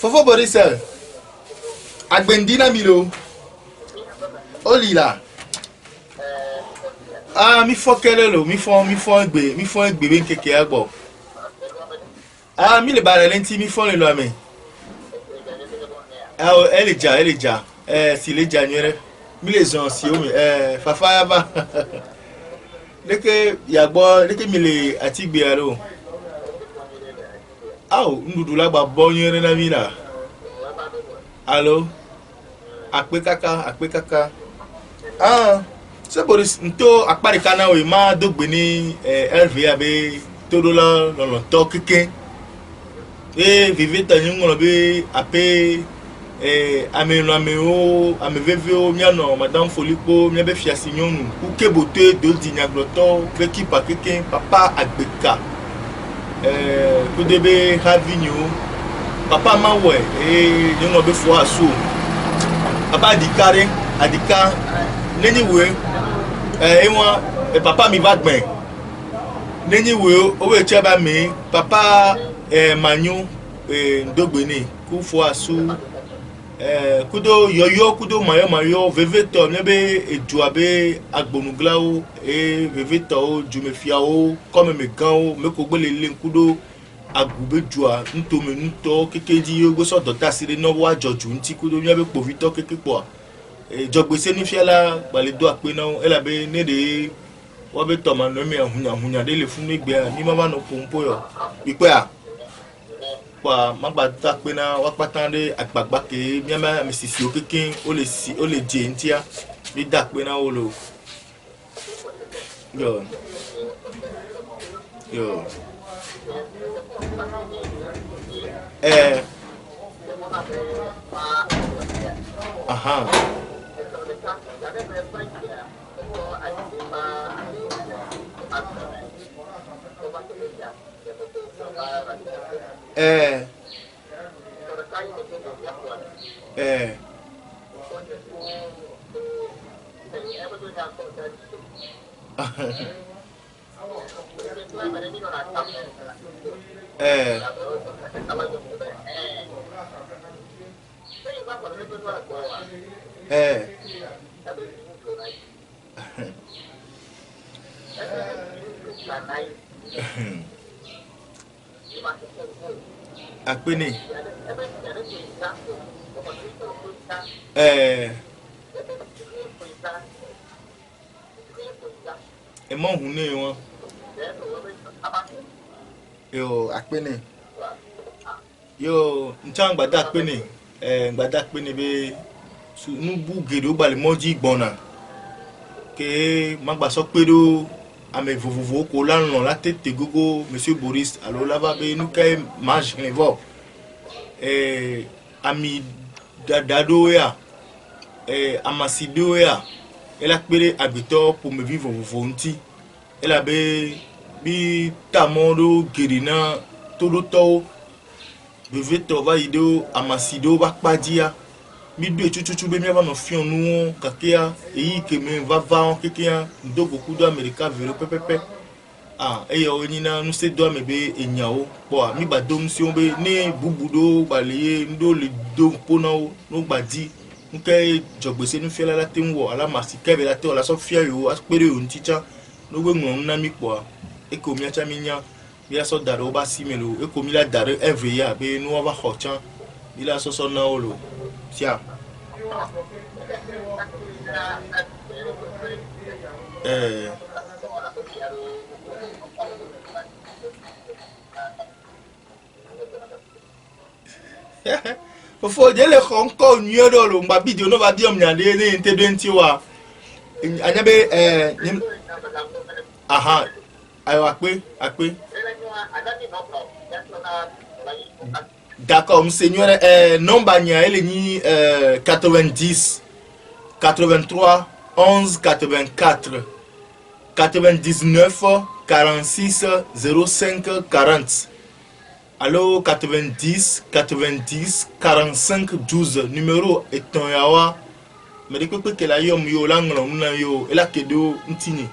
Fofo Borisel, Agbendina Milo, Olila. Ah, mi fo kelelo, mi fo egbe ben keke agbo. Ah, mi le bare lenti mi fo le lo ame. Ah, elle est déjà. Si le januere. Mi le zon si o mi fafa ya ba. Leke yagbo, leke mi le atigbe aro. Ah, ndudu la ba bonyere na mi la. Allô? Akpe kaka. Ah, c'est Boris nto akpari kana we ma dogbe ni LV abe todo la lo to keke. Vive tani ngolo be ape ame veve o miano madame Folipo mi be fiasi nyonu ku kebote do dinyagloto veki pa keke papa agbeka ku debe havinyo papa mawe nyongo be fo aso papa adika neni we ewa papa mi va gben neni we o we cheba mi papa manyu ndogbe ni ku fo aso kudo yoyo kudo mayo veve to nebe edu abe agbonuglawo veve to jumefia o comme me gan o me ko gbele le kudo agube jua ntome nto kekeji yo go so dota sire no wa joju nti kudo nebe po vito keke po jogbese ni fiala gbale do ape na ela be ne de wo be to ma no me hunya de le fun megbe ni mama no pompo yo ipe a kwa magbata pe na wa patande agbagba ke miama misisi o keke o le je ntia bi da pe na o lo yo aha akpene emo hune won yo akpene yo nchan gbada akpene be su nubu gedo gbale moji gbona ke magba so pedo ame vovovo ko lanlon la tete gogo monsieur Boris alors là va be nu kay mange revo ami dadado ya amasido ya ela pere agbeto pour me vivre vovovo nti ela be bi tamondo gerina todo to beve to va ido amasido ba padia mi do chuchu be mi va no fion nu kakea eyi ke me va kekia ndo beaucoup d'América vero pepepe eyo nyina nu se do me be enyao po mi ba dom si on be ne bubudo balaye ndo le do pona no gbadi nke jogbese nu fiela la tenwo ala masika be la te ola so fia yo aspere yo nticha no gbe ngon na mi po ekomi acha minya bi aso daro ba simelo ekomi la daro every year be nu wa khochan ila so so na olo tia fofo je le konko nyodo lo ngba video no ba bi omnyade ni nte 20 wa anyabe aha ayo akpe d'accord monseigneur nomba nya ele ni 90 83 11 84 99 46 05 40 allo 90 45 12 numéro eton yawa me de pepe ke la yom yo la nglo na yo ela kedo ntini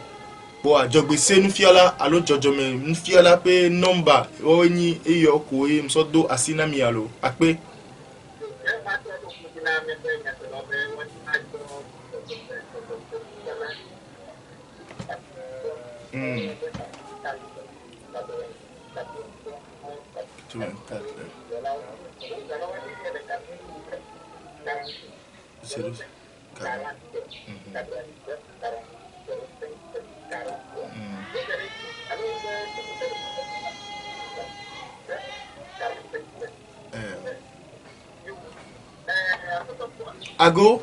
bo ajogbe se nu fiala allo jojome nu fiala pe number o ni eyo ko e mso do asina mi allo ape Ago.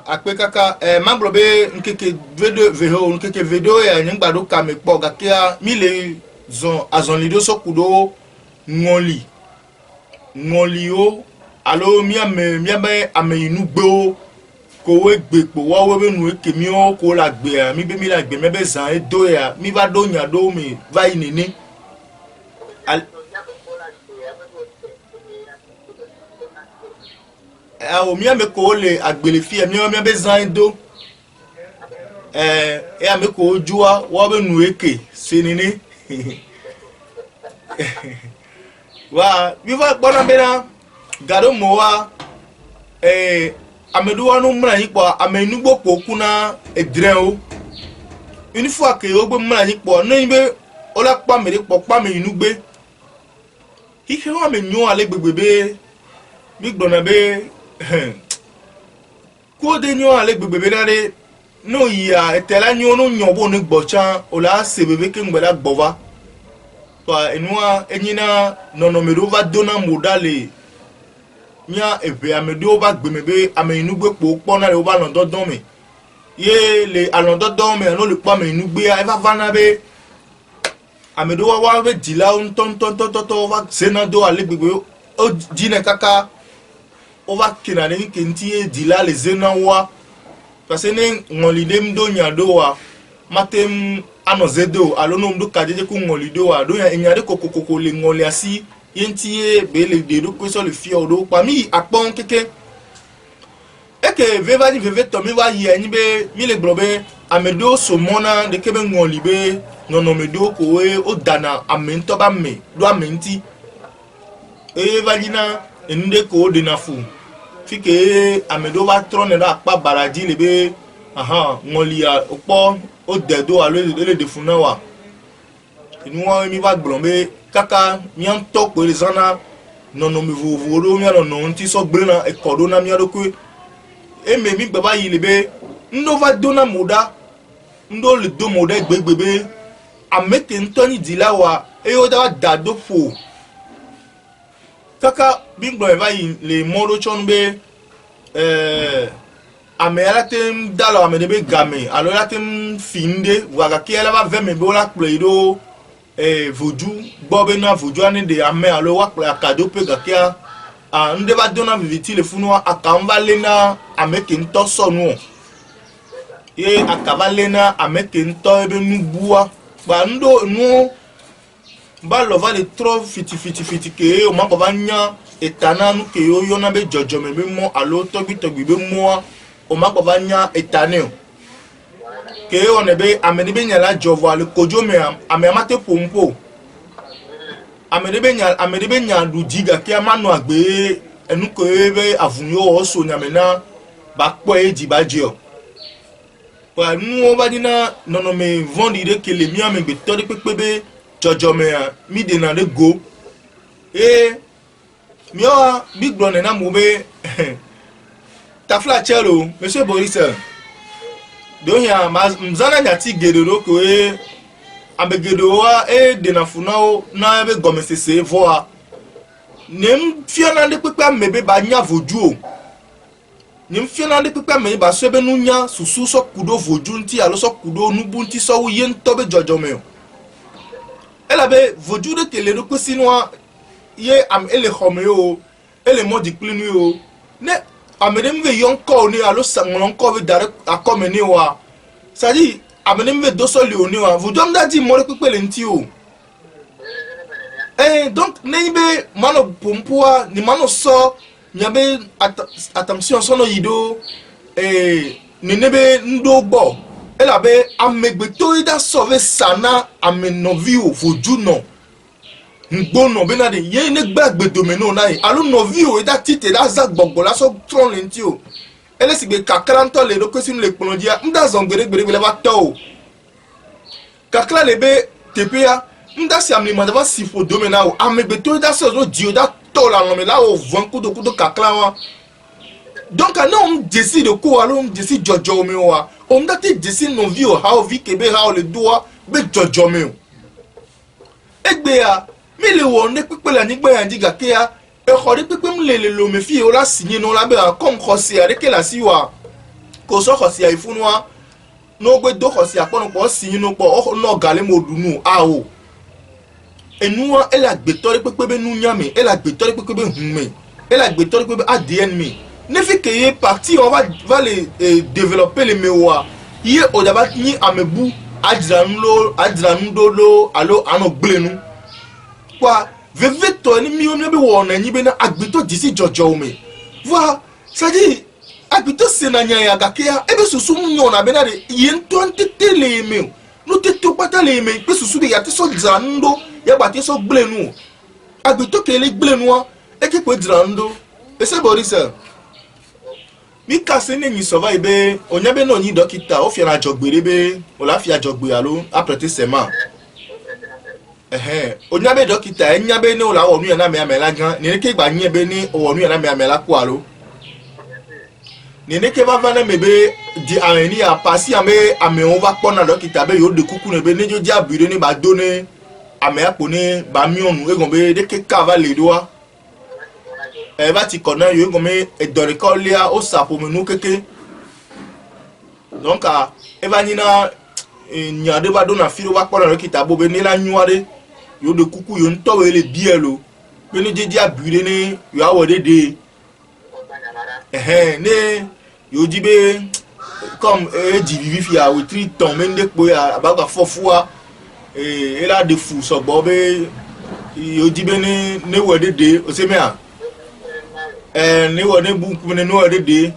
Akpe kaka mambrobe nkeke video ya nyingba kame po gakia mile zon azon lido sokudo ngoli o alo miame ame inugbe ko we gbe po wa we nu ekemi o ko la gbe mi be mi la gbe me be zan edo ya mi va do nya do mi va inini o miame ko le agbele fi mi be zan edo e ame ko jua wa be nu eke senini wa viva bona bena gado mowa ameduwa no mra yipo amenugbo pokuna edren o une fois que ogbe mra yipo no ibe ola pa mere po pa me inugbe ike wa me nyo ale gbegbebe bi gbona be ko de nyo ale gbegbebe na re no ya etela nyo no nyo bo ne gbocha ola sebebe ke ngbela gbova to enua enyina nono medo va dona modale nya ebe amedo va gbemebe ame inugbe po pona le va london me ye le alondon me no le pa me inugbe e va vana be amedo wa be dila un ton va senado ale gbegbe o dine kaka o va kina ne kenti dila le zenawa parce ne ngolide mdo nyado wa matem anozedo alono mdo kajeje ku ngolido wa do ya enyade kokokoko le ngoli asi yentie bele de do kweso le fie odo pa mi apon keke eke vevani veve to mi wa ye ni be mi le globe amedo so mona de kebe ngoli be nono medo ko we o dana amento ba me do amenti e valina ende ko de na fu fike amedo ba trone da pa baraji le be ngoli a opo o dedo alo le defuna wa inu wa mi va glombe kaka mi an to pe zana nono mi vovoro mi no nti so gbe na e kodo na mi adoku e me mi baba yi le be ndo va dona moda ndo le do moda gbegbebe ameke ntoni dila wa e o da dado fo kaka bi gbo va yi le modo chonbe amela tem dalo amede be game alo la tem finde waga kiela va veme be la pleido voju bobe na voju ane de ame alo wa ple akado pe gakia nde va dona viviti le funu akamva lena ameke nto sonu ye akava lena ameke nto ebe nubua ba ndo nu ba lo va le trop fiti ke o ma ko va nya etana nu ke yo yona be jojo me be mo alo togbi be mo o ma ko va nya etane ke on ebe ameni be nya la jovo ale kojo me ame amate pompo ameni be nya du diga ke amanu agbe enu ko ebe avunyo o so nya me na ba po eji ba jio pa nu o ba dina nono me vondi de ke le mi ame gbe to de pepebe jojo me mi de na de go mi o big brother na mo be tafla chelo monsieur Boris do ya mzana nyati gedoro ko abegedo wa de na funao na be gomesese voa nem fiona de pepe mebe ba nya voju nem fiona de pepe me ba so be nu nya susu so kudo voju nti alo so kudo nubu nti so ye nto be jojo me ela be voju de kele no kwesino ye am ele khomeo ele modi plinu yo ne amenem ve yonko ni alo sangon ko ve dare akomeni wa sadi amenem ve doso lioni wa vudom dadi more pepele nti o donc nebe mano pompua ni mano so nyabe attention sono yido ni nebe ndo gbo ela be amegbe to ida sauver sana amenovi o voju no ngbono bena de ye ne gbagbe domino na yi alu no vi o da tite da za gbogbo la so tron lenti o ele sigbe kakra nto le do kwesi le kpono dia mda zongbere gbere gbere ba to kakra le be tepia mda si amli ma da ba sifo domina o amegbe to da so zo dio da to la no me la o von kudo kakra wa donc ana on décide ko alo on décide jojo me wa on da te décide no vi o how vi kebe how le doa be jojo me o egbe ya mi le wo ne pipe la ni gbe yan diga ke ya e khori pipe mlele lo me fi o la signer no la be comme khosi are ke la si wa ko so khosi ai funwa no gbe do khosi apon po signer no po o no gale mo dunu a o enua e la gbe tori pipe be nu nyame e la gbe tori pipe be hunme e la gbe tori pipe ADN mi ne fi que ye parti on va les développer les mémoires ye o daba ni amebu adranlo lo alo ano gblenu kwa veve to ni mi o ne be wo na nyi be na agbito disi jojo me voilà ça dit agbito senanya ya gakia ebe susu nyo na be na de ye nto ntete le me no teto pata le me pe susu de ya te so dranlo ya ba te so gblenu agbito ke le gblenu e ke ko dranlo e se borisa mi kase ne ni sova ibe onyabe no ni dokita o fi na jogbere be o la fi ajogbe alo après sema onyabe dokita enyabe ne o la wonu ya na me amela gan ni ke gba yin be ni wonu ya na me amela ku alo ni ne ke va na me be di areni a pasi ame on va pona dokita be yo de kuku ne be ne jo dia bure ni ba donner ame apo ni ba mi onu e gon be de ke ka va le doa va ti kona yo ngome e dore ko lia o sapo menu keke donc e va nina nyade ba do na firo wa polo kita bo be ni la nyuare yo de kuku yo nto we le bielo be ni jeje abure ni yo awo dede ne yo jibe comme di vivi fi a we tri ton mende po ya ba fofua e la de fou so bo be yo jibe ni ne we dede o se me a ni wo ne bu ku ne no dede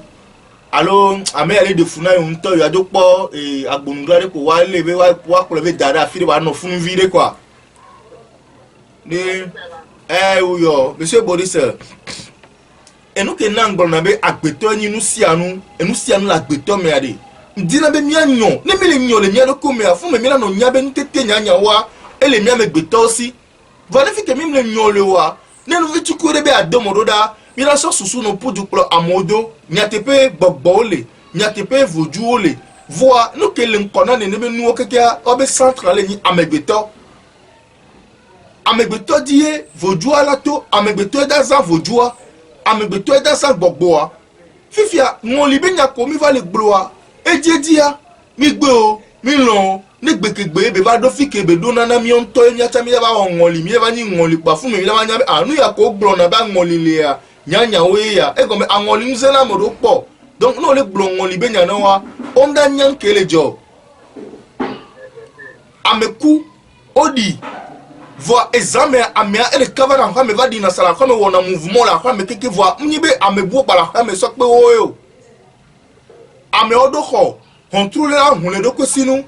alo ame ale de funa yo nto yo adopo agbonugare ko wa le be wa ko le be dada firi wa no funu vire quoi ni uyo monsieur Boris enu ke na ngbon na be agbeto yin nu sianu la agbeto me ade ndina be mia nyon ne me le nyon le mia do ko me afu me mi na no nya be ntete nya wa ele mia me gbeto si voilà fi ke mi le nyon le wa ne no vitu ko be adomo da mira so susu no pudu pro amodo nyatepe bogbole nyatepe vojuole voa no ke le nkona ne be nu okeke obe central ni amegbeto die vojua lato amegbeto da za vojua amegbeto da za gbogboa fifia won li be nya ko mi va le gbloa ejedia mi gbe o mi lon ne gbekegbe be va do fike be do nana mi on to nya ta mi ba won li mi va ni won li pa fun mi la ma nya anu ya ko gblo na ba won li le ya nyanya we ya e go me awon li nzela mo do po donc no le gblo won li be nya na wa on da nyan kele jo ameku odi voa examen amia ele cover en me va di na sala comme wona mouvement la me keke voa mnibe amebu bala me so pe o ame odo kho contrôler la hun le do kwesinu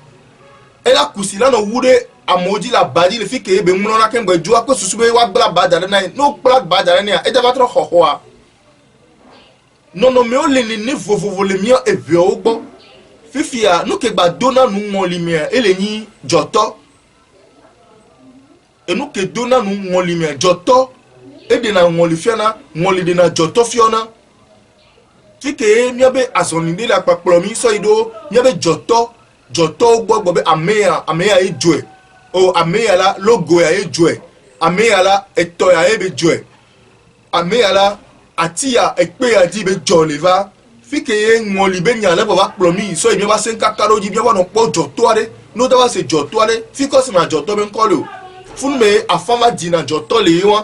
e la kusila no wude amoji la badi le fi ke be mu na kemgbe ju akwe susube wa gbla bada na no gbla bada na e da va tro kho a no me o le ni vovovo le mi e bi o gbo fifia no ke gba dona nu mo li mi e le yin joto e no ke dona nu mo li mi joto e de na mo li fiona mo li de na joto fiona fike mi be asoni de la paplo mi so ido mi be joto gbogbo be ameya ejue o ameya la logo ya ejue ameya la eto ya ebe jue ameya la atia ekpe ya di be joleva fike ye ngoli be nya le baba plomi so imi ba sen kakaro ji bi wa no po joto are no da wa se joto are fiko se ma joto be nkolo fun me afama di na joto le won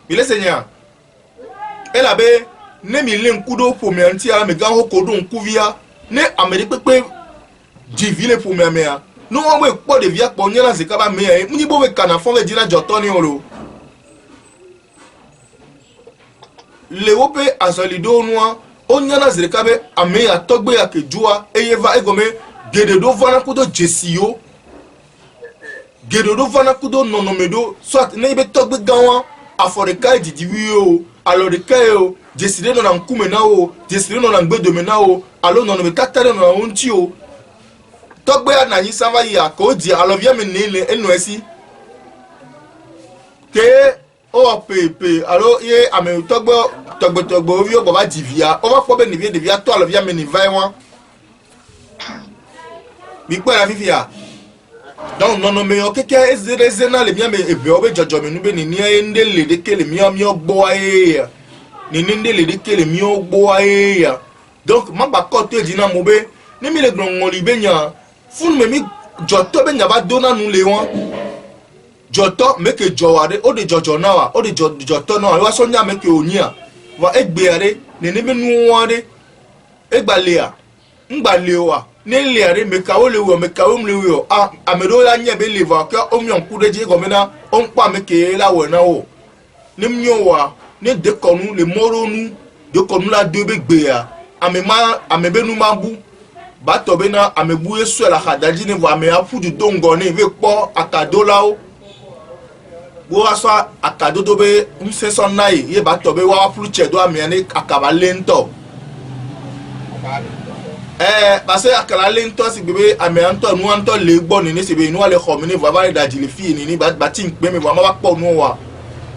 ile seigneur ela be ne mi le nkudo po me anti ala me gan ho kodo nkuvia ne ameri pepe divile pour me mea no on we po de via po nyala ze kaba me e mni bo we kana fon le dina joto ni olo le wope azalido noa onyana ze kabe ame ya togbe ya kejua eyeva egome gede do vana ko do jesio gedodo vana kudo nonomedo soit ne be togbe gawa aforeka didi wiyo alors de kayo jeside no na nkume na o jeside no na ngbedo me na o alors no me tatare no na onti o togbe na yi sava ya ko di alors via me nele enoesi ke o pepe alors ye ame togbe ovio baba divia o va ko be ni vie devia to alors via me ni vai wan mi pe la vivia donc non mais o keke ezerezena le mia me ebe obe jojo me nube ni ende le de kele mia gbo aye ni nende le de kele mia gbo aye donc ma ba ko te dina mo be ni mi le gbon li be nya fun me mi joto be nya ba dona nu le won joto me ke jowade o de jojo na wa o de joto na wa so nya me ke onia wa egbe are ni be nu won egbale a ngbale wa nele are mekawo lewo mekawo mlewo amedo la nye be lewa ke omyon kudeje gomena onpa meke la wo na wo nimnyo wa ne de konu le moronu de konu la de be gbe ya amebe nu mabu ba to be na amebu yesu la khadaji ne wa me afu du dongo ne ve po akado la o bo aso akado do be nse so nai ye ba to be wa afu chedo amiane akaba lento parce que akala lento si bebe amianto nu anto le gbo ni se be nu ale khomini va ba da jili fi ni ba tin pe me va ma ba po nu wa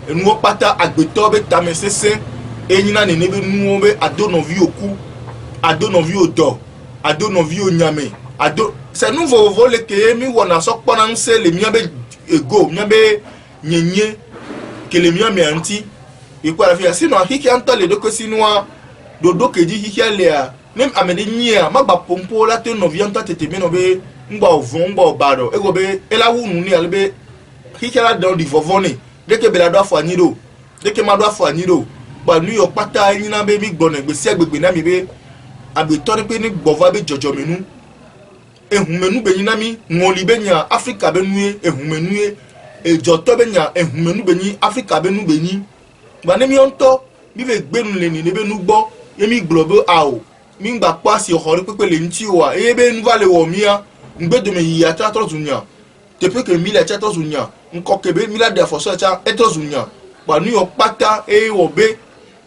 enu o pata agbeto be ta me sese enyina ni be nu o be adono vi oku adono vi odo adono vi onyame ado se nu vo le ke mi wona so pona nse le mi be ego mi be nyenye ke le mi anti e kwa la fi sino hiki anto le do ko sinwa dodo keji hiki ale a nem amede nyia magba pompo la te no vianta tete me no be ngba ovon ngba obado ego be ela wunu ni albe hikela don di vovone deke be la do afo anyiro deke ma do afo anyiro ba New York pata yin na be mi gbona gbesi agbegbe na mi be agbeto ni pe ni gbova be jojo menu ehumenu be yin na mi ngoli be nya Africa be nu ehumenu ejoto be nya ehumenu be ni Africa be nu be ni ba ne mi onto bi be gbenu le ni be nu gbo yemi global awo mingba pasi ohori pepe le nti wa ebe nvale wo mia ngbedo me yi ata trozunya tepe ke mi le cha trozunya nko kebe mi la de foso cha etrozunya ba nu yo pata wo be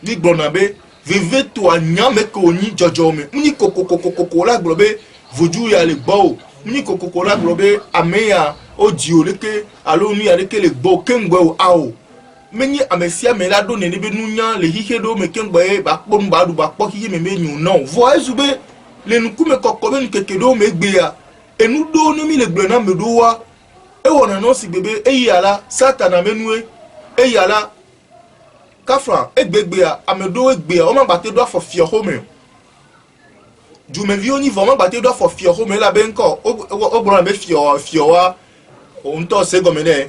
ni gbona be veve to anya me ko ni jojo me ni kokokokoko la globe voju ya le gbo ni kokoko la globe ameya oji oleke alo nu ya leke le gbo kengwe awo menyi amesia me la do ne be nunya le hihe do me kengbe ba kpo mba du ba kpo hihe me menyu no vo ezube le nukume kokobe ni kekedo me gbe ya enu do ni mi le gbe na me do wa e wona no si bebe e yala satana menue e yala kafra e gbegbe ya amedo e gbe ya o ma gba te do afofio home ju me vi oni vo ma gba te do afofio home la be nko o gboro me fio wa o nto se gomene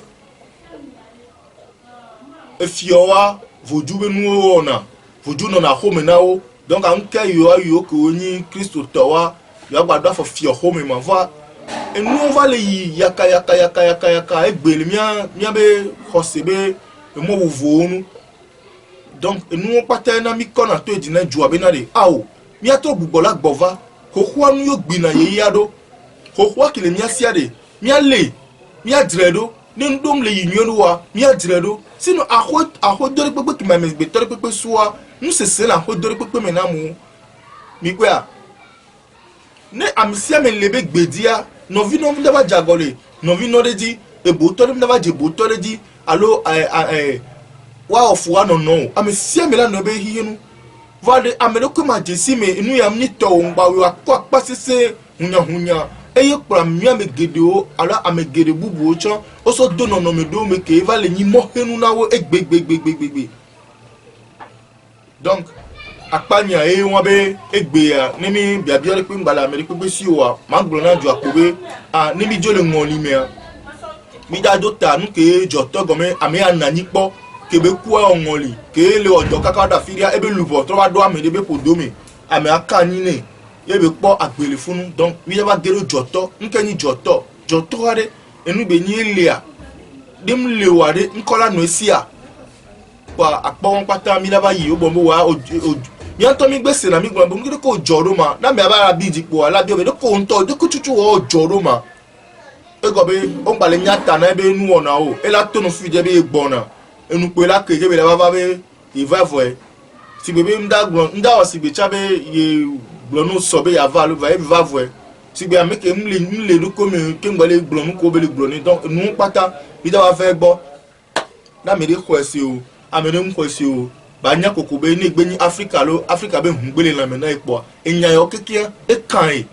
efiowa voju be nu ona voju no na home na o donc an ka yo ko ni Kristo towa yo gbado afo fio home ma va enu va le yaka egbele mia be hosebe e mo vonu donc enu pata na mi kona to edina ju abena de awo mi ato gbugbola gbova ko kwa nu yo gbina ye yado ko kwa kile mi asia de mi ale mi adredo ni ndom le yinyo wa mi adredo sino aho dori pepe ki ma me be tori pepe suwa nu se na aho dori pepe me na mu mi kwa ne amisia me lebe gbedia no vi no ndaba jagole no vi no reji e bo tori ndaba je bo tori ji alo wa of wa no amisia me la no be hihinu vade amelo ko ma jesi me inu ya mni to ngba we akwa pasese hunya eye kpra mia me gedeo ala amegede bubu ocho oso dono no me do me ke va le ni mo henu na wo egbegbegbegbe donc akpanya won be egbe ya nimi biabia le pe ngbala America pe si wa magbo na ju akobe nimi jole ngoli me mi da doctor nu ke joto gome ame anani po ke be ku ngoli ke le ojo kakada firia ebe lubo to ba do amede be podomi ame akani ne yebe po agbele funu donc mi ba gero joto nkeni joto ade enu be ni elia dem lewade nkola no esia pa apo won pata mi la ba yi obo mo wa mi anto mi gbese na mi gbon mi ko joro ma na me abara bi dipo ala bi obe do ko nto do ko tutu wo joro ma Egobe on bale nyata na ebe nu ona o ela tonu fi je be gbona enu pe la keke be la baba be e va voe si bebe nda o si be chabe ye gbonu so be ya valu va e va voe si be ameke mle du ko me ke ngbale gbonu ko be le gbonu donc nu pata bi da wa fe gbo na me de ko esi o amene mu ko esi o ba nya kokobe ni gbe ni Africa be hungbele na me na ipo enya yo keke e kan e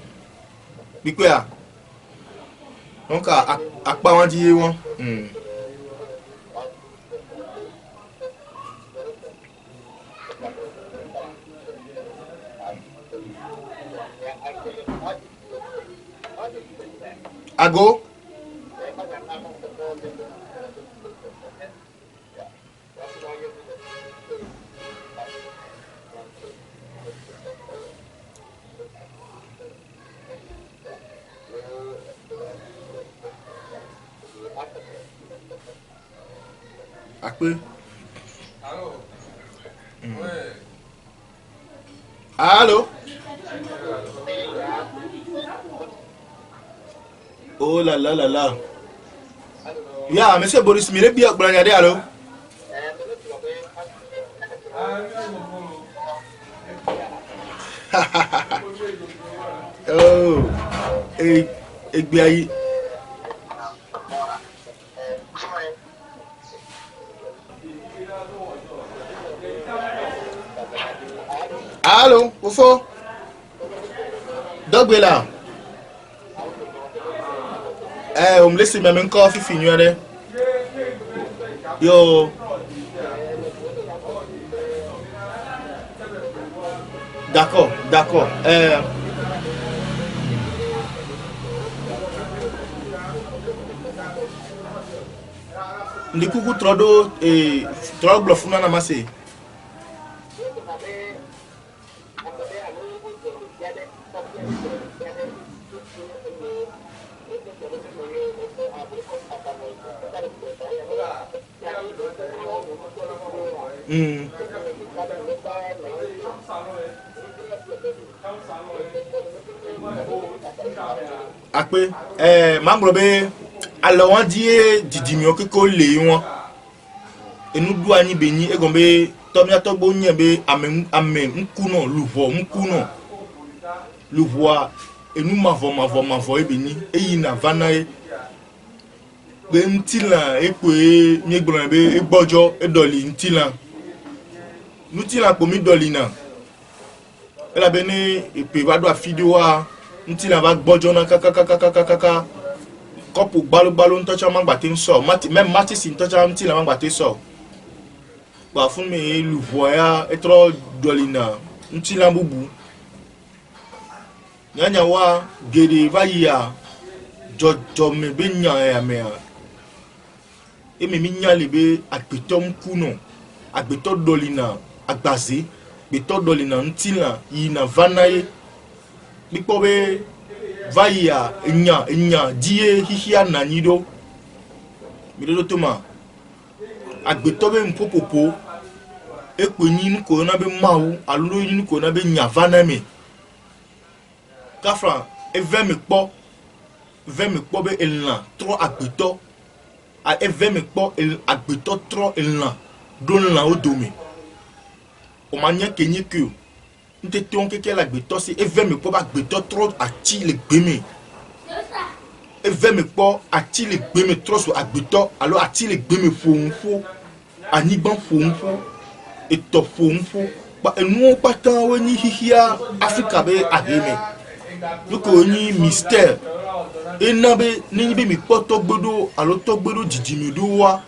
bi pe a donc à pas on dit on ago Akpe. Allô. Ouais. Allô. Oh là là là là. Ya, monsieur Boris Mire bien branyade allô. Oh. Egbe ayi. Allô, Ofo. Dogbe là. On me laisse même encore finir là. Yo. D'accord, d'accord. Ndikuku trodo trodo blofuna na mase. Akpe mambro be alors on dit didimio keko le won enu du ani beni egombe tomia togbo nyen be amen nkuno luvo enu mavo ebeni eyi na vana be ntila ekwe mi egbon be egbojo edoli ntila nutila ko mi doli na ela be ni epe wa do afidio wa ntila ba gbojo na kaka kopu gbalo ntocha mangbate nso même matisi ntocha ntila mangbate so ba fun mi luvo ya etro dolina ntila bubu nyanya wa gede vaya jojo me be nya ya me emi mi nya lebe agbetom kuno agbeto dolina agbaze beto dolina ntila yina vanaye bipo be vaya enya die hihia nanido mido toma agbeto be mpopopo ekwenyi nko na be mawu alulu yin nko na be nya vaname kafra eve me kpo be elan tro agbeto a eve me kpo agbeto tro elan don la odome o manya kenye ku ntete on keke la agbeto si eve me kpo ba agbeto tro ati le gbeme eve me kpo ati le gbeme tro so agbeto alors ati le gbeme fonfo anigban fonfo eto fonfo ba enu pata woni hihia Africa be aheme loko ni mystère enabe ni be mi poto gbodo alo to gbodo jijimi do wa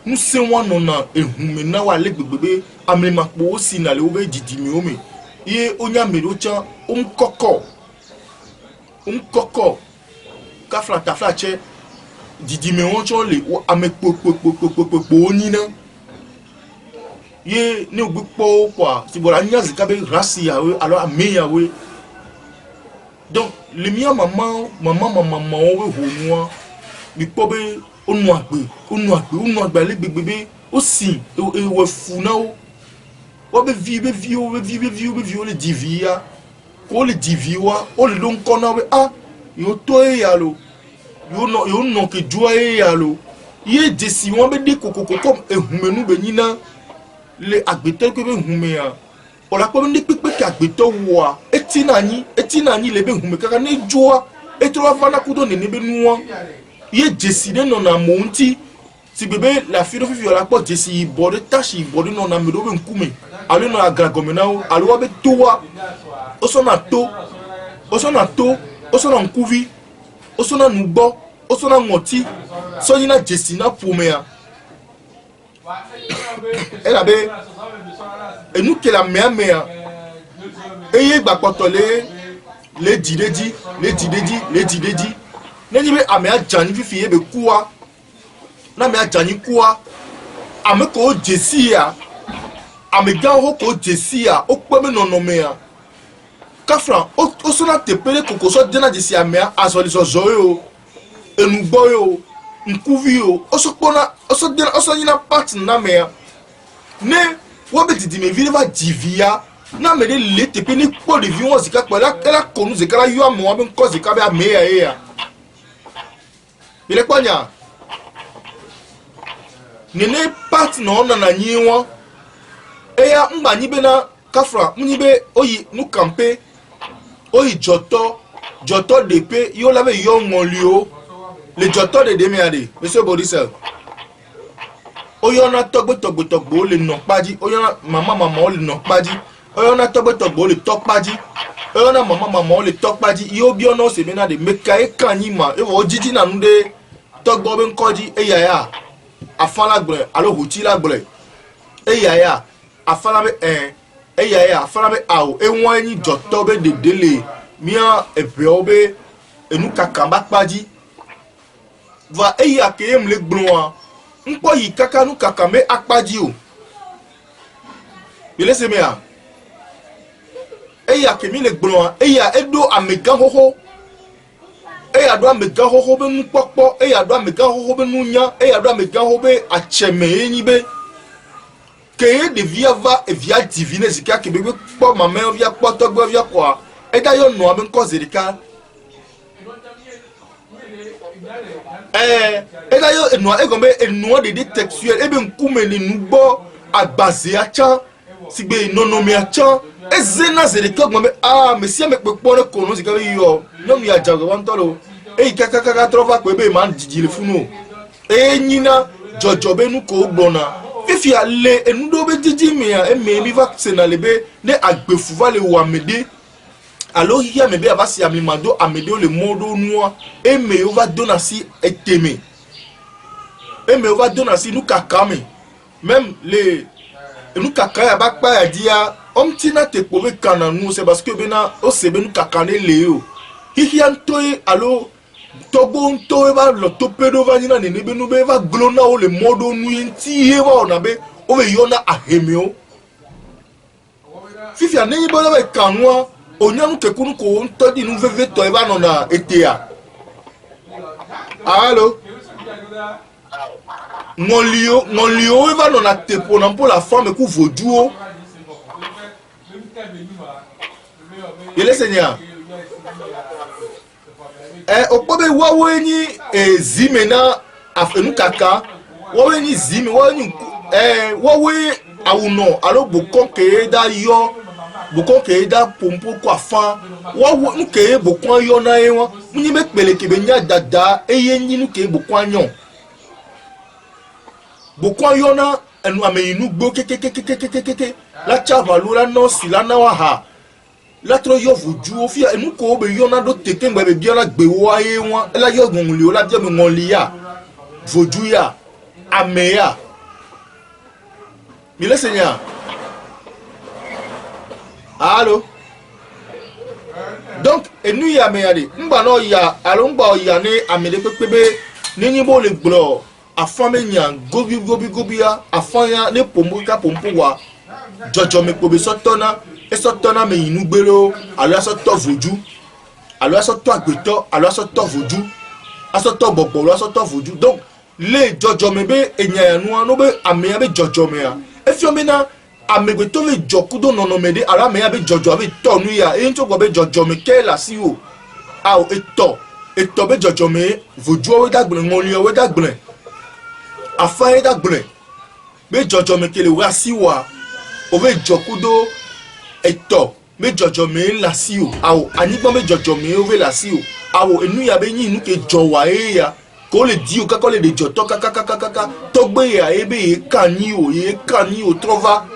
nse won na ehume na wa legbegbe amema po osi na le obe jijimi o me ye onya mero cha umkoko kafla tafla che jijimi won cho le amepo oni na ye ni ogbo kwa si bola nyazi ka be rasi yawe alo ame yawe. Donc le mia maman we honoa bi pobe onu agbe le bebebe aussi e we funa o be vi le divia ko le diviwa o le don kona we yo to e yalo yo no ke jua ya lo ye jesi won be de kokoko comme ehumenu be nyina le agbeto ke be hume ya ola ko be pepe ke agbeto wo etina nyi le be hume kaka ne jua etro vana kudo ne be nuwa ye jesi de no na monti si bebe la filo fifi ola ko jesi bode tashi bode no na me do be nkume ale no agragomena alo be towa osona nkuvi osona nugbo osona ngoti so yina jesi na pomea ela be enu ke la mea eye gba potole le dideji neni be amea jani fifi e be kuwa na me ajani kuwa ame ko jesi ya ame ga ho ko jesi ya okpeme nonomea kafra osona tepele kokoso dena jesi amea azoli zoyo enugboyo nkuviyo oso nyina part na mea ne wobe didi me vile va divia na me de le tepe ni po de vion zika kwa la konu zika la yo amo abe nko zika be amea ya ile kwanya nene part na ona na nyiwa eya mba nyibe na kafra nyibe oyi nu kampe oyi joto de pe yo lave yo ngolio le joto de demiade monsieur Borisel oyona togbo le nokpaji oyona mama le nokpaji oyona togbo le tokpaji oyona mama le tokpaji yo bi ona se bena de meka e kanima e wo jiji na nde togbo be nkoji eya afala gbre alo huti la gbre eya afala be eya afala be awo e won ni joto be dedele mia ebe obe enu kakamba kpaji va eya ke em le gbloa npo yi kaka nu kakame akpaji o bele se mea eya ke mi le gbloa eya edo amega hoho eya do amega hoho be nu popo eya do amega hoho be nu nya eya do amega hoho be acheme enyi be ke de via va e via divine zika ke be po mama via po togbo via kwa eda yo no amen ko zerika eda yo enua egombe enua de textuel ebe nkume ni nugbo agbaze acha sigbe nonomi acha ezena zerika gombe mesia me pepo ne kono zika yo no mi ajago wantolo kaka trova ko ebe man jijile funu nyina jojobe nu ko gbona fifi ale enudo be jiji me ya mi vaccine lebe ne agbefu vale wa mede alors il y a mebe avasi amimado amede le modo noa eme ova donasi eteme eme ova donasi nu kakame même les nu kakaya bakpa ya dia omtina te pove kana nu c'est parce que bena o sebe nu kakane leo hihian toy alo tobo nto eva lo topedo vanina ne be nu be va glona o le modo nu enti eva ona be o be yona ahemeo fifi anenyi bola be kanwa onyanu kekunu ko ntodi nu veve to eva no na etea allo ngolio eva no na tepo na mpo la femme ku voduo yele seigneur okpobe wawe ni zimena afenu kaka wawe ni zime wawe ni wawe awuno alo bokon ke da yo bokon ke da pompo kwa fa wawe nke bokon yo na ewa munyi be pele ke be nya dada eye nyi nu ke bokon yon bokon yo na enu ameyinu gbo kekekekekekeke la chavalu la no sila na wa ha la tro yo vuju o fi enu ko be yo na do teke ngbe be bi na gbe wa ye won la yo gunli o la je be ngonli ya vuju ya ameya mi le seigneur allo donc enu ya me ya de ngba no ya alo ngba ya ni amede pepebe ni ni bo le glo afame nyan gobi ya afanya ne pombo ka pompo wa jojo me pobe sotona esotona me inu gbero alo asoto voju alo asoto agbeto alo asoto voju asoto bobo alo asoto voju donc le jojo me be enyanu anu be ame be jojo me ya efio me na amegbeto le jokudo nono me de alo ame be jojo be tonu ya encho go be jojo me ke la si o a o eto eto be jojome vojo we dagblen ngoli we dagblen afa we dagblen be jojome kele wa siwa o be jokudo eto be jojome la siu awo anigbo be jojome o be la siu awo enu ya be yin nu ke jowa ya ko le di o ka ko le de joto kaka to gbe ya ebe e kani o trova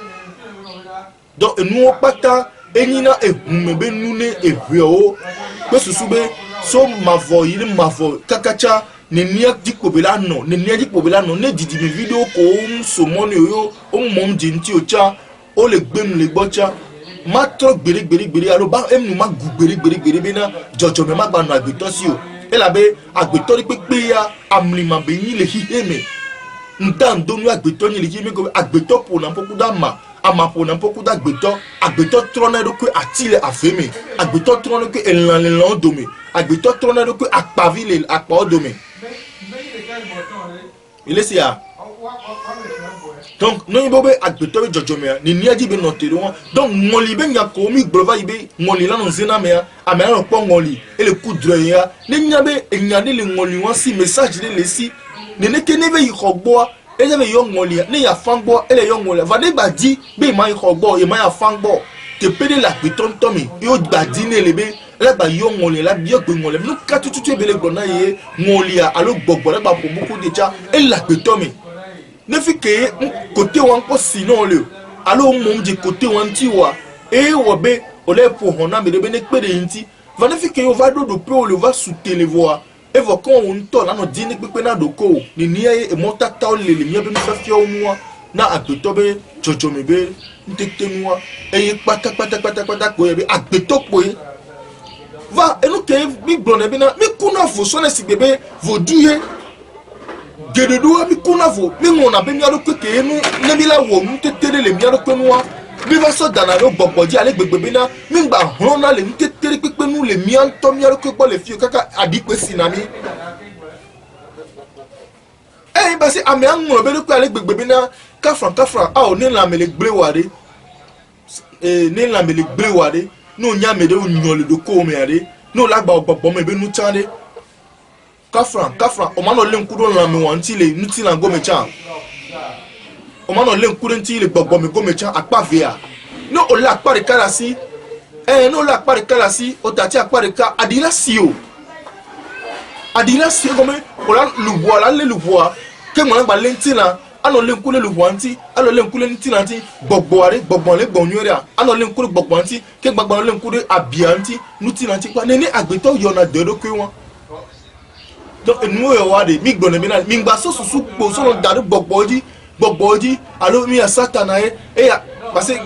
donc enu o pata enina ehumebe nune ehweo pe susube so mavo yiri mavo kakacha nenia dikobela no ne didi me video ko so money yo o mom jinti o cha o le gbenu le gbocha ma tro gbere alo ba emu ma gu gbere be na jojo me ma gba no agbeto si o elabe agbeto ri pepe ya amlima be yin le hiheme ndan donu agbeto yin le hiheme ko agbeto po na poku da ma amapo na poku da agbeto trona do ko atile afeme agbeto trona ko elan domi agbeto trona do ko akpavile akpa domi ile si ya donc no yibo be agbeto be jojome ni niaji be notere won donc ngoli be nya ko mi glova ibe ngoli la no zina me ame na po ngoli ele kudre ya ni nya be enya ni le ngoli won si message le si ne ne ke ne be yogbo ele be yo ngoli ni ya fangbo ele yo ngoli va de gba di be ma yogbo e ma ya fangbo te pede la beton tomi yo gba di ne le be la ba yo ngoli la bi ogbe ngoli nu ka tutu be le gbona ye ngoli alo gbogbo la ba po beaucoup déjà e la betomi ne fi ke côté wan ko sinon le alo mom di côté wan ti wa e wo be o le po hona me de be ne pede yinti va ne fi ke yo va do pe o le va sous télévoix e vo kon on to la no di ni pepe na do ko ni ni e mota ta o le mi be mi fa fi o mu na agbeto be jojo me be ntete mu e ye pata ko e be agbeto po e va e no ke mi gbon e be na mi kuna fo so na si bebe vo duye gededo mi kuna fo mi ngona be mi aro keke nu ne mi la wo mu tetere le mi aro penua mi va so dana lo gbogboji ale gbegbe na mi gba hon na le mi tetere pepe nu le mi anto mi aro kekpo le fi kaka adipe sinami eh ba si ame anwo be lo pe ale gbegbe na kafran a o ni la me le gbre ware ni la me le gbre ware no nya me de o nyon le do ko me ade no la gba gbogbo me be nu chande kafran o ma no le nkudo la me wanti le nuti la go me chan o ma no le nkudo nti le gbogbo me go me chan apa via no o la pare kala si no la pare kala si o tati apare ka adila si go me o la lubo la le lubo ke mo la gba le nti la ano le nkule lubo anti alo le nkule nti na nti gbogbo are gbogbo le gbonyu re ano le nkule gbogbo anti ke gbogbo le nkule abia anti nuti na nti pa ne ni agbeto yo na de do kwe won donc nous yowade mi gbone mi na mi gba so susu po so no daru gbogboji alo mi ya satana e ya parce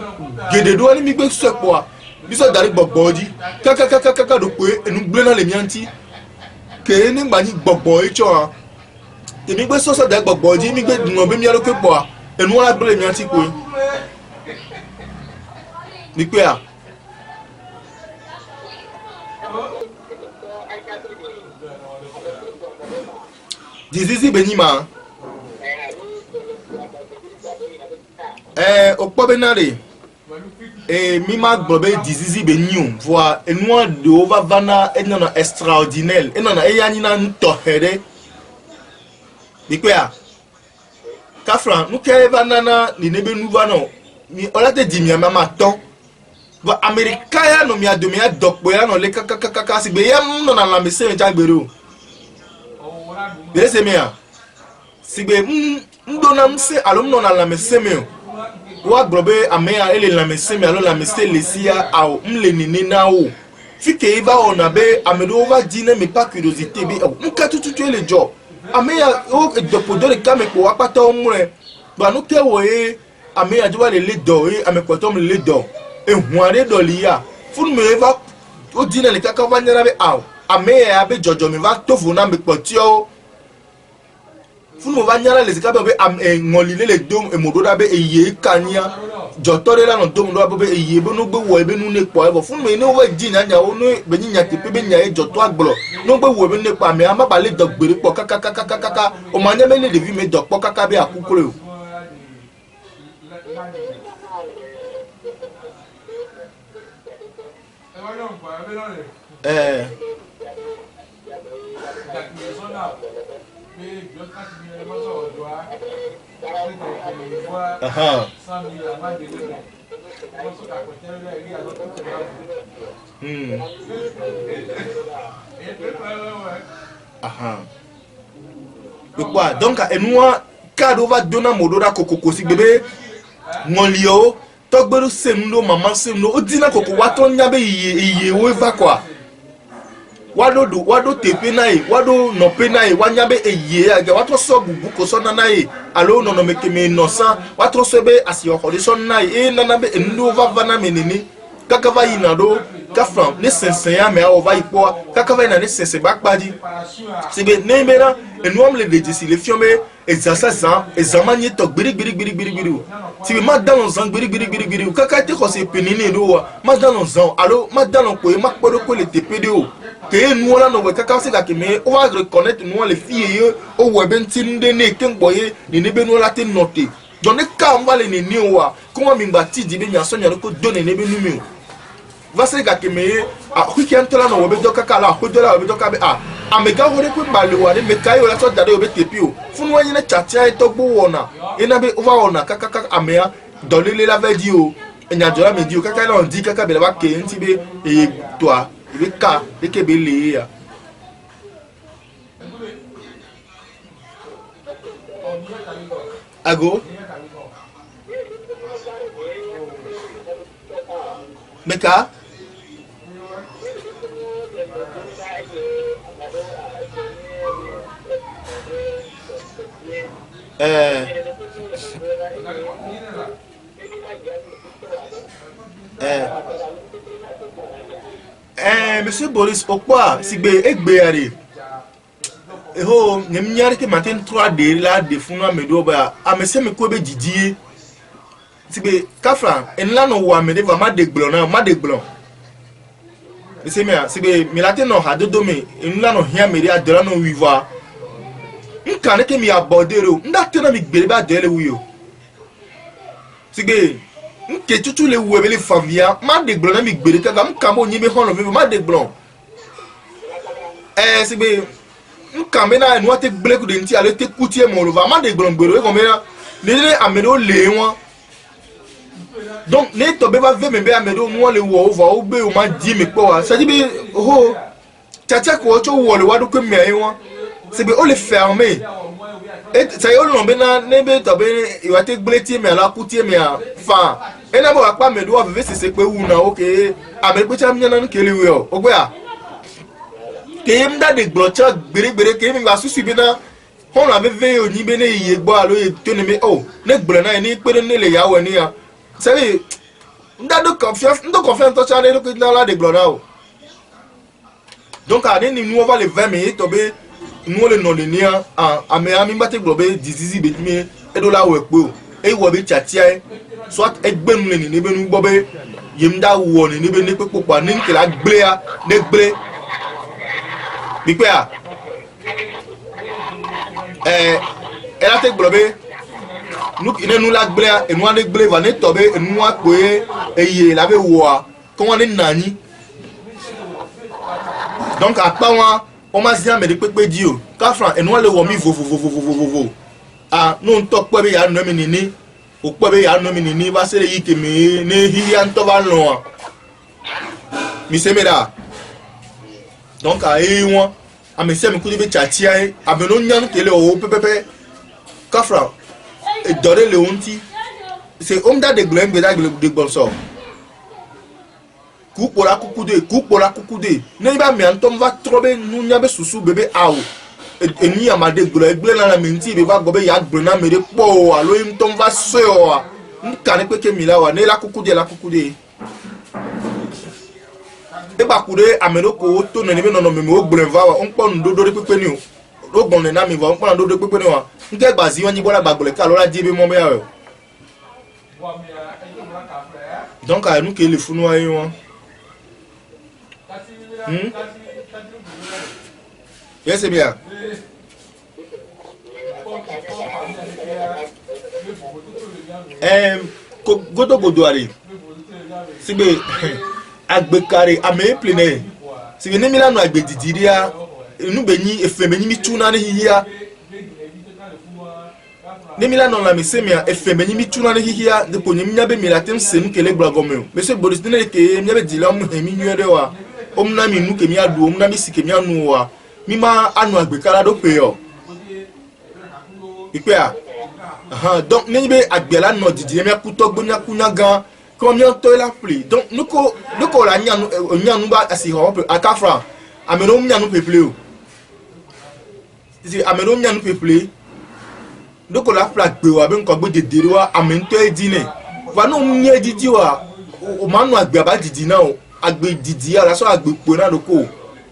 gededo ni mi gbe so po bi so daru gbogboji kaka do pe enu gbe na le mi anti ke ni gba ni gbogboji cho te mi gbe so daru gbogboji mi gbe dun be mi aro pe po enu la gbe le mi anti po ni pe a dizizi benima okpo benare mi ma gbobe dizizi benium voi enua de ova vana enona extraordinaire enona eyani na ntohere bikwea kafran nuke vana ni nebe nuva no mi olate di mi mama to va america ya no mi adomi adokpo ya no le kaka si be yam no na la mese jagbero bese mea sigbe ndona mse alumno na la meseme wa grobe amea ele la meseme alo la mese lesia au mle nini na o fike iva ona be amedo va dine me pas curiosité bi nka tutu le job amea o dopodo le kame ko apata omre ba no ke wo e amea jo le do e amekoto mle le do e huare do liya fun me va o dine le kaka va nyara be au amea be jojo me va tofu na me potio funu va nyala les ka be ngoli le dom e mododa be eye kania jotore la no dom do be eye be no gbe wo be nu ne po e funu me no wa ji nya nya onu be nya te pe be nya e joto agblo no gbe wo be ne pa me ama ba le dogbere po kaka o ma nya me le devi me dokpo kaka be akukure o Quoi donc et nous cadeau va donner modora kokoko si bébé ngolio togbelu semno maman semno odina koko waton nyabe iye weva quoi wado tepe nae wado no pe nae wanyabe eye aga wato so bubu ko so nanae alo no meke me innocent wato so be asio ko so nae e nanabe endo va vana menini kaka va inado kafran ne sensen ya me o va ipo kaka va ina ne sensen bakpadi sibe nemera enuam le dejisi le fiome ezasa ezamanye to gbiri sibe madano zan gbiri kaka te ko se penini do madano zan alo madano ko e makpodo ko le tpdo que nous là nous kaka se ka mais on va reconnaître nous les filles au webenti ndene kemboye ni nebe nous la te noter donc ka on va les ni wa comment mimbati di be nyaso nya ko donner nebe numéro va se ka mais a weekend là no webe kaka la ko dola webe ka be amega wore ko mbale wa me kai o la so dade obe tepio funu wa nyina chatia to gbo wona ina be over wona kaka amea dolele la vedio enya jola me dio kaka la on dit kaka be la ba ke nti be e toi il est cas de Kébélé. Ago. Meka. Monsieur Boris Okwa sigbe egbe ari eho nyamnyare ke matin 3D la de funu amedo ba amese me ko be didie sigbe kafra enla no wa me de va ma de gblon na ma de gblon ese me sigbe mi late no hadodo me enla no hia me de adora no wiva nkan ke mi abodero ndate na mi gbere ba dele wuyo sigbe nke tutu le webe le famia ma de gblon na mi gbere ka gam kamo nyi be hono me ma de gblon sigbe nkan na enu ate gbele ku de nti ale te kutie mo lo va ma de gblon gbero e ko me na le amedo le won donc ne to be va ve me be amedo mo le wo over o be o ma di me po wa ça dit be ho chacha ko cho wo le wa do ko me ayi won sigbe o le fermer et ça y on bena nebe to be iwa te gbleti me ala kutie me fa ena bo apa me do ve se pe wu na okay ame pe cha mnya na nkele we o gbe a ke mda de gbrocha gbere ke mi va susu bi na hon la ve oni be ne iye gbo alo e to ne me o ne gbere na ni pe ne le yawo ni ya sabe mda do confiance to cha ne ko na la de gbora o donc a ni nous on va le 20 minutes to be nous le non le nia ame ami mbate globe disease be mi e do la we pe o e wo be chatia soit egbe nu le ni be nu gbo be yimda wo ni be ne pe popa ni nkela gble ya ne gble bi pe a ela te globe nous ine nu la gble ya e nu ane gble va ne to be e nu apoe eye la be wo a ko won ni nani donc apa wa on ma zia me de pepe di o ka fran enu le wo mi vo no nto pe be ya no mi nini o pe be ya no mi nini ba se le yi ke mi ne hi ya nto ba lo mi se me da donc a e won a me se me ku de be chachi ai a me no nyan ke le o pepe ka fran e dore le onti c'est homme da de glem be da de bonso kupora kukude ne ba mi antom va trobe nunya be susu bebe awo eni amade glo egble na la menti be va gobe ya gble na mere po alo im tom va so o nkane pe ke mi la wa ne la kukude e ba kude amero ko to ne be no me o gble va wa on pon dodo de pepe ni o gbon ne na mi va on pon dodo de pepe ni wa nke gba zi won ji bola gbagbole ka lo la di be mo be ya donc a nous ke le funu ayi won yes bien godo ari sigbe agbekare ame plene sigbe ni milano agbe didiria nous béni et fait béni mi tuna ne hia ne mi la non la mi se mi e fait béni mi tuna ne hia de po nyim nya be mi la tem se nu kele gba gomeo monsieur Boris ne ke mi be dila mu he mi nyere wa omna mi nu ke mi adu omna mi sike mi anu wa mi ma anu agbekara do pe yo ipe a donc ne be agbela no didi mi akuto gbo mi akunya gan combien to la pli donc nous ko la nyanu ba asi ho akafra ameno nyanu peple o si ameno nyanu peple donc la plaque be wa be nko gbo dedere wa amento edine wa no nye didi wa o manu agbe ba didi na o agbe didi ala so agbe po na doko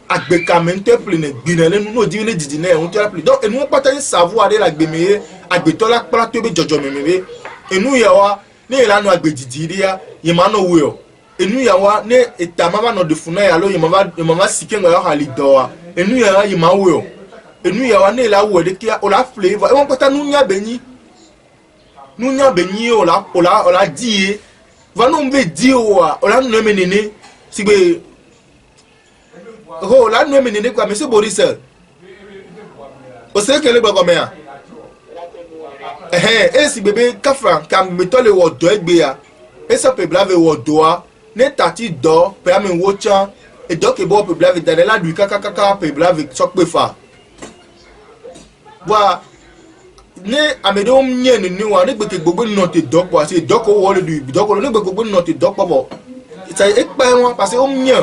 agbe kamento ple ne gbina le no di ne didi na o to la pli donc enu pata savoir de la gbe me agbe to la plateau be jojo memebe enu ya wa ne ilanu agbedidi ya yemano wo enu ya wa ne etamama no de funa ya lo yemama sikenga ya halidoa enu ya yemawo enu ya wa ne la wo de kia ola flavor e won pata nunya benyi ola die va no mbe die wa ola no menene sigbe ho la no menene kwa monsieur Boris o se kele gba ko me ya esi bebe kafra kam metole wo do egbe ya esa pe blave wo doa ne tati do pe ame wo chan e do ke bo pe blave dale la du kaka pe blave sok pe fa wa ne amedo mnye ni wa ne gbe gbogbo no te do po ase do ko wo le du do ko ne gbe gbogbo no te do po bo ita e pa won parce o mnye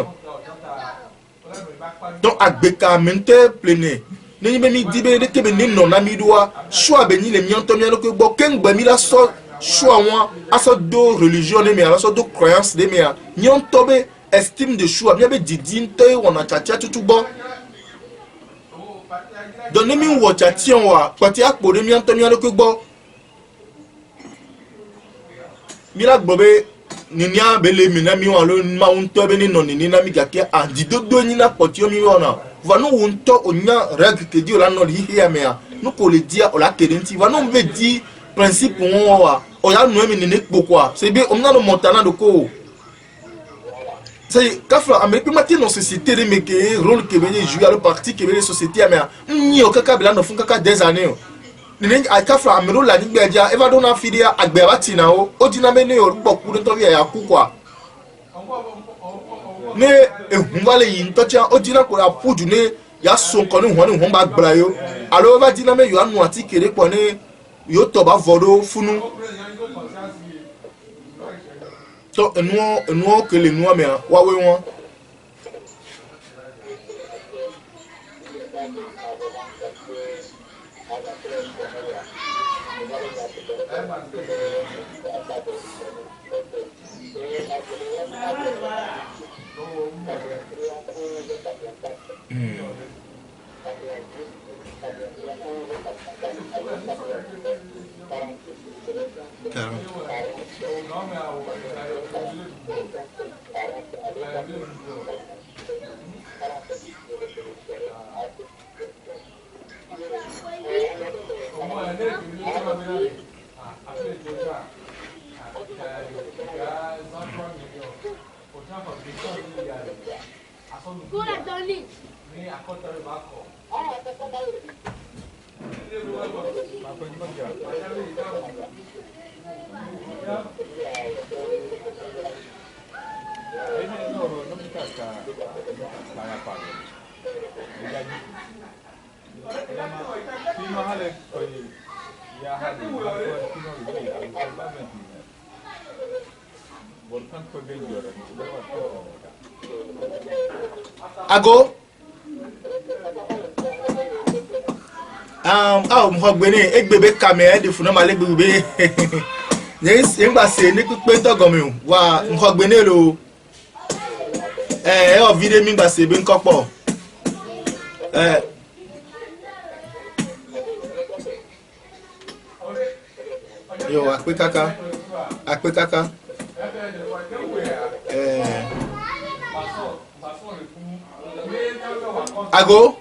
donc agbeka mente plené ne be mi dibe de kebe ne non na mi doa choix be ni le mi anto mi lo ko bo ken gba mi la so choix won aso do religion de mi aso do croyance de mi a ni anto be estime de choix mi be didi nte wona chacha tutu bo donc ne mi wo chachi wa pati apo de mi anto mi lo ko bo mi la gbo be ni nya be le mi na mi wa lo ma unto be ni non ni na mi gake a di do ni na poti o mi wona va nous unto onya règle que dit la no li hia mea nous ko le dia o la kedenti va nous veut dire principe on wa o ya no mi ne quoi c'est bien on na no montana de ko c'est kafla amerique matin dans société de meke rôle que venir jouer à le parti que venir société mea ni o kaka bla no fun kaka des années ni a kafla amero la ni gbe dia eva do na fidia agbe wa tina o dina me ne o po ku to ya ku kwa ne ehunvale yin to tia o dina ko apuju ne ya so ko ni won ba gbra yo alo ba dina me yo anu ati kere po ne yo to ba vodo funu so enu kele nu me wa we won ago mhogbene egbebe kamera de funa male gbebe ne ngba se ni pipe dogomi wa mhogbene lo o video mi ngba se be nkopo yo akpe kaka ago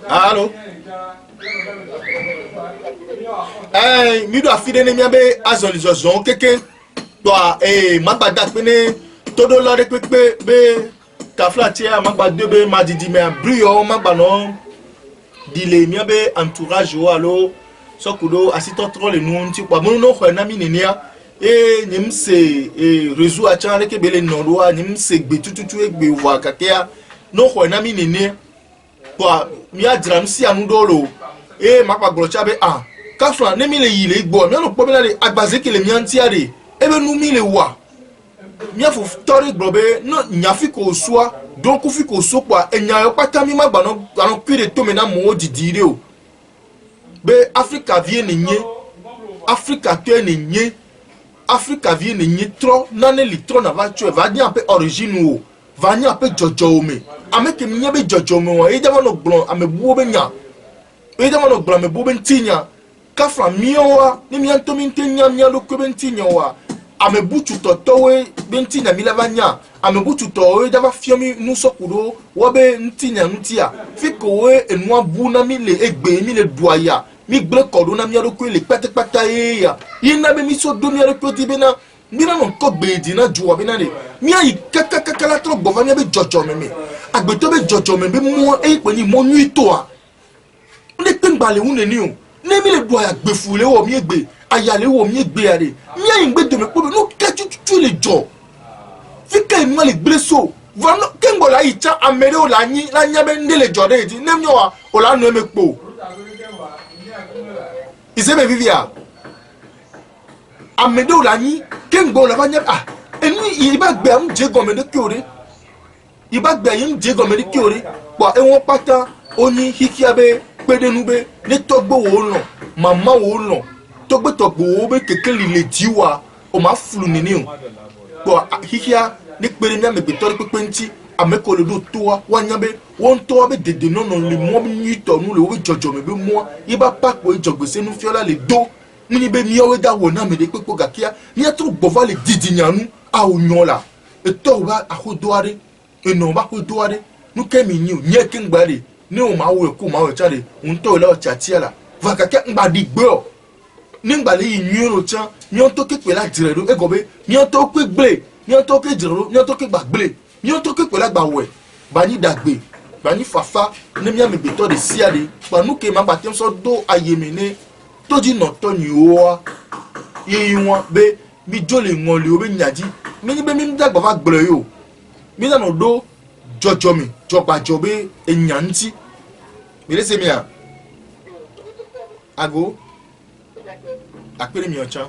allô mi do afide ne mi abe azolizozo keke to magbada pe ne todo la de be kafla tia magba de be madidi me brio magba no dile mi be entourage o alo sokudo asito trop le nu ti kwa mo no ho na mi nenia e nim se réseau a chan ke bele no do nim se gbe tututu egbe wa kakea no ho na mi nenia kwa mi adram si anu do lo e magba grocha be kafla ne mi le yi le gbo mi no po mi na de agbaze ke le mi anti ade ebe nu mi le wa mi afo tori grobe no nyafi ko soa donc fi ko so kwa enya yo pata mi magba no anon pire to me na mo didire o be Africa vie ne nye Africa te ne nye Africa vie ne nye tro na ne li tro na va tu va ni un peu origine o va ni un peu jojo o me ameke mi nye be jojo me o e jama no gbon amebuo be nya e jama no gbon amebuo be ntinya kafra mi o wa ni mi anto mi ntenya mi alo ko be ntinya wa amebutu totowe benti na milavanya amebutu towe dava fiomi nusokuro wobe ntinya ntia fikowe enwa bu na mi le egbe mi le duaya mi gble kodo na mi aroko le patapata ya yina be mi so do mi aroko ti be na mi na no ko gbe di na juwa be na le mi ayi kakakala tro gova mi be jojo me agbe to be jojo me be mo e pe ni mo nu to a le pe ngbale hu ne ni o ne mi le duaya gbe fule wo mi egbe ayale wo mi egbe are mi ayin gbe de me po no ke tu le jo fika mi le gbe so va no ke ngo la icha amere o la nya be ndele jo de ti ne mi wa o la no me po ise be vivia amede o la ni ke ngo la va nya eni iba gbe am je go me de kiore iba gbe yin je go me de kiore po e won pata oni hikiabe pedenube ne togbo wo lo mama wo lo togbe togbo be kekeli le diwa o ma fulu nini o bo hihia ni pere mi ame betori pepe nti ameko le do toa wanyabe won toa be dede no le mo mi to nu le o be jojo me be mo iba pak bo jogbese nu fiola le do ni be mi o da wo na me de pepo gakia ni atru gbova le didinyanu a o nyola e to ba ahodoare e no ba ahodoare nu ke mi ni o nye ke ngbare ni o ma wo ku ma o chare un to la o chatiala va gakia ngba digbe o ningbale yi nyuro chan nyon to ke pe la diredo e gobe nyon to ke gble nyon to ke direro nyon to ke gbagble nyon to ke pe la gbawe bani dagbe bani fafa ne mi ame beto de siade panu ke ma batem so do ayemene to ji no to ni o yi won be mi jole ngon le o be nyaji mi ni be mi dagba fa gble yo mi na no do jojo mi jogba jobe enyanti mi le se mi a ago akpere mi ocha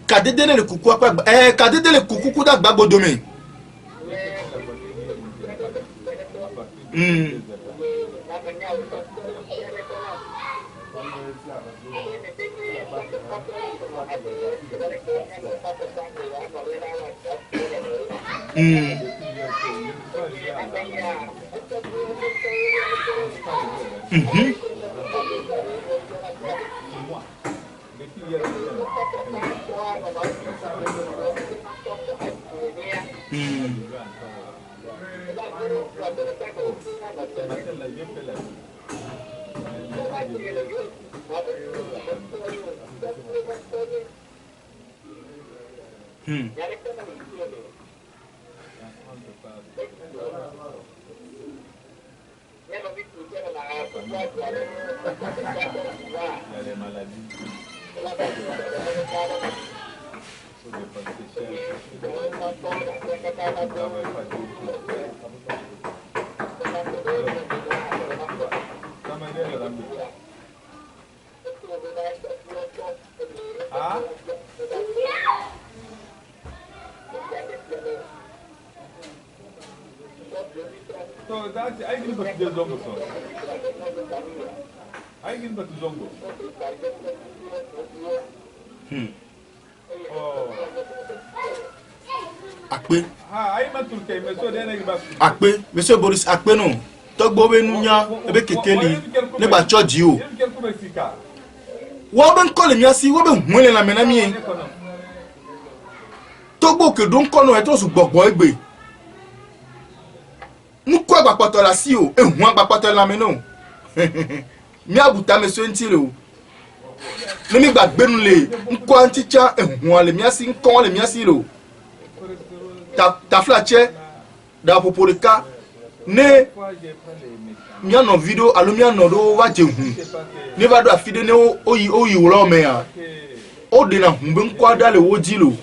kadede le kuku apa kadede le kuku da gbagbodo mi So that's I didn't put the zongo song. I didn't put the zongo. Oh. Akpe. I meant to take me so then I back. Akpe, monsieur Boris Akpe no. Togbo be nunya ebe kekeli ne ba church o. Wo ben kole mi asi wo be hunle na mena mi. Togbo ke don kono e to su gbogbo egbe. Nu ko agbapoto la si o, ehun agbapoto la me no. mi abuta me so ntire o ne mi gbagbe nu le nko anticha ehun le mi asi nko le mi asi lo ta flache da popolika ne mi ano video alo mi ano do wa je hu ne ba do afide ne oyi wo me ya o de na hu be nko ada le wo ji lo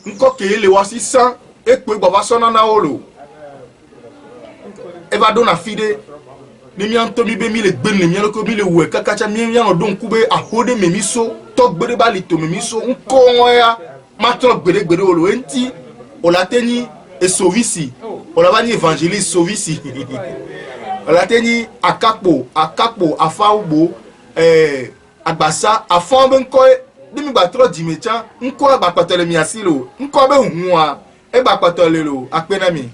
nko ke le wa 600 e pe baba sona na o lo e ba do na fide ni mi anto mi be mi le gbe ni mi ko mi le wo kakacha mi yan odun ku be ahode me mi so to gbere ba li to me mi so nko won ya ma to gbere o lo enti o la teni e sovisi o la ba ni evangeliste sovisi o la teni akapo afaugbo agbasa afon be nko ni mi gba tro di mecha nko agba patele mi asilo nko be hun wa e gba patele lo apena mi